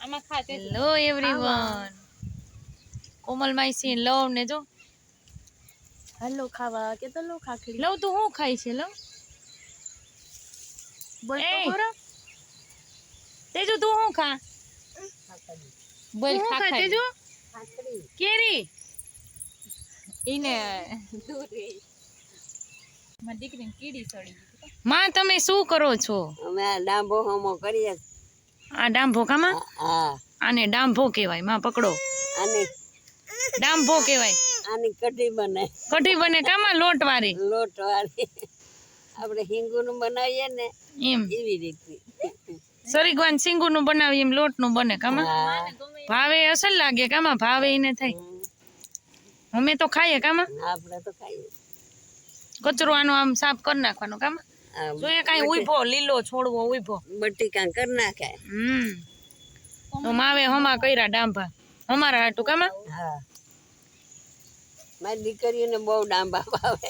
Hello everyone, કોમલ માઈસી લવ ને જો hello ખાવા કે તો લો ખાખડી લવ તું શું ખાઈ છે? લવ બોલ તો એ ખરો તેજુ તું શું ખા? બોલ હું ખા તેજુ કેરી ઈને માં દીકરીને કીડી સડી ગઈ. માં તમે શું કરો છો? અમે ડાંબો હમો કરીએ. આ ડાંભો કામાં? હા, આને ડાંભો કહેવાય. માં પકડો, આને ડાંભો કહેવાય. આની કઢી બને. કઢી બને કામાં? લોટ વાળી. લોટ વાળી આપણે હિંગુનું બનાવીએ ને એમ એવી રીતે. સરીગવાન સિંગુનું બનાવી એમ લોટનું બને કામાં? ભાવે અસલ લાગે કામાં? ભાવે એને થાય. અમે તો ખાઈએ કામાં? આપણે તો ખાઈએ. કચરો આનો આમ સાફ કરી નાખવાનો કામાં? જોઈએ કાંઈ ઉભો લીલો છોડવો ઉભો બટીકા કરી નાખે. તો માવે હમા કર્યા ડાંભા અમારા હાટું કામાં? હા, મારી દીકરીઓને બહુ ડાંબા ભાવે.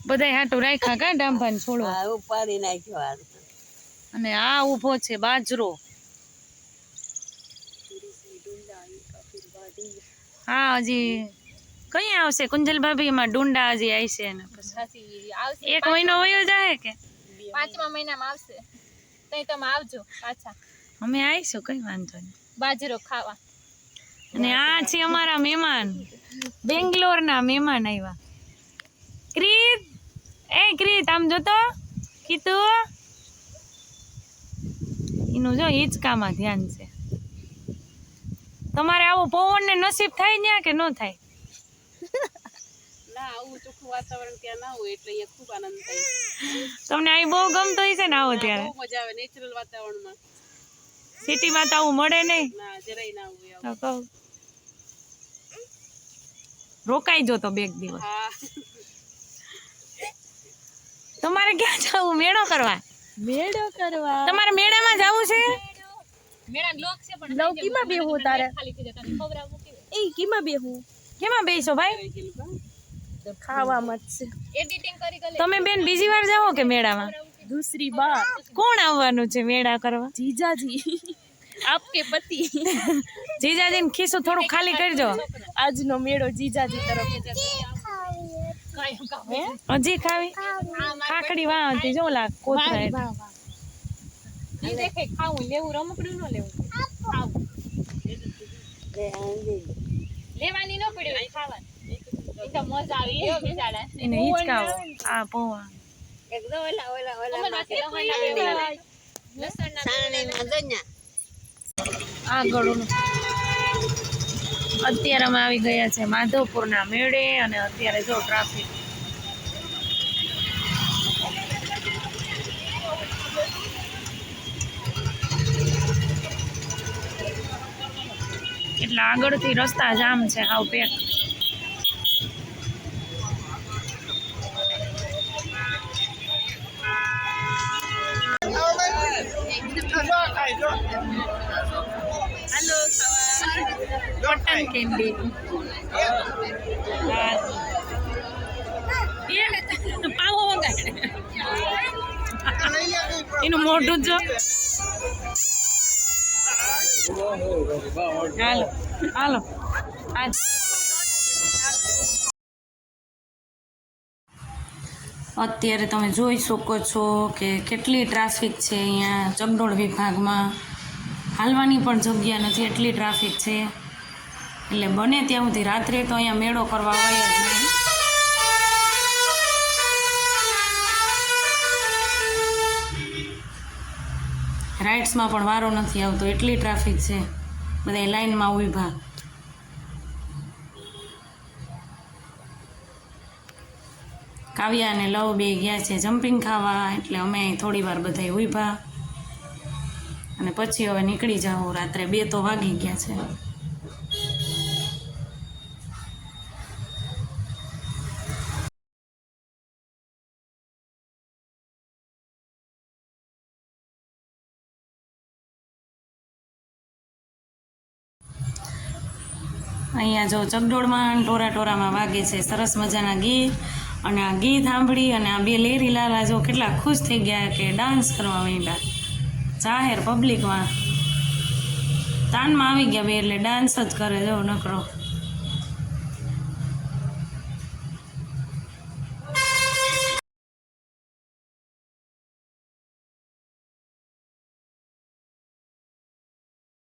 બધાય હાટું રાખ્યા કા ડાંભા ને છોડવા. હા, ઉપાડી નાખ્યો હાલ. અને આ ઉભો છે બાજરો. હા, હજી કઈ આવશે કુંજલ ભાભી? એમાં ડુંડા હજી આવશે ને પછી 1 મહિનો વયો જાય કે 5મા મહિનામાં આવશે. તઈ તમે આવજો પાછા, અમે આવીશું, કઈ વાંધો નહીં. બાજરો ખાવા. અને આ છે અમારા મહેમાન, બેંગ્લોર ના મહેમાન આવ્યા. ક્રીત, એ ક્રીત આમ જોતો કીધું એનું જો હિંચકામાં ધ્યાન છે. તમારે આવો પવન ને નસીબ થાય ન્યા કે ન થાય? ના, આવું ચોખ્ખું વાતાવરણ ત્યાં ના હોય એટલે અહીંયા ખૂબ આનંદ થાય. તમને અહીં બહુ ગમતો હોય છે ને આવો ત્યારે? બહુ મજા આવે નેચરલ વાતાવરણમાં. સિટીમાં તો આવું મળે નહીં. ના, જરાય ના હોય. તો કહું રોકાઈ જો તો 2 દિવસ. હા, તમારે ક્યાં જવું? મેળો કરવા? મેળો કરવા. તમારે મેળામાં જવું છે? મેળા લોક છે પણ લૌકીમાં બેહું તારે ખાલી થઈ જતા ખવરાવું કે એ કીમાં બેહું? કેમાં બેસો ભાઈ? ખાવામાં જ છે. એડિટિંગ કરી ગલે. તમે બેન બીજી વાર જાઓ કે મેળામાં? दूसरी बात, કોણ આવવાનું છે મેળા કરવા? जीजा जी आपके पति. જીજાજીને ખિસ્સું થોડું ખાલી કરજો. આજનો મેળો જીજાજી તરફ. હજી ખાવી? ખાખડી વાંચી જો લાગ કોતરા. દેખે ખાવું લેવું રમકડું ન લેવું. ખાવું લેવાની ન પડ્યું ખાવાની. એ તો મજા આવી એ બિચારા. એને હિંચકાવો. આ પોવા એકદમ ઓલા લસણના સાણીમાં દન્યા. આગળ અત્યારે અમે આવી ગયા છે માધવપુરના મેળે અને અત્યારે જો ટ્રાફિક. એટલે આગળથી રસ્તા જામ છે, હાવ પેક. કોટન કેન્ડી પાવો વગાડે એનું મોઢું જો. હાલો હાલો અત્યારે તમે જોઈ શકો છો કે કેટલી ટ્રાફિક છે અહીંયા ચગડોળ વિભાગમાં. હાલવાની પણ જગ્યા નથી, એટલી ટ્રાફિક છે. એટલે બને ત્યાં સુધી રાત્રે તો અહીંયા મેળો કરવા આવે જ નહીં. રાઇડ્સમાં પણ વારો નથી આવતો, એટલી ટ્રાફિક છે. બધા લાઈનમાં ઊભા. કાવ્યા અને લવ બે ગયા છે જમ્પિંગ ખાવા, એટલે અમે થોડી વાર બધા ઊભા અને પછી હવે નીકળી જાઓ. રાત્રે 2 તો વાગી ગયા છે. અહીંયા જો ચગડોળમાં ટોરામાં વાગે છે સરસ મજાના ગીત. અને આ ગીત સાંભળી અને આ 2 લેરી લાલા જો કેટલા ખુશ થઈ ગયા કે ડાન્સ કરવા માંડ્યા જાહેર પબ્લિકમાં. તાનમાં આવી ગયા બે એટલે ડાન્સ જ કરે જો નકરો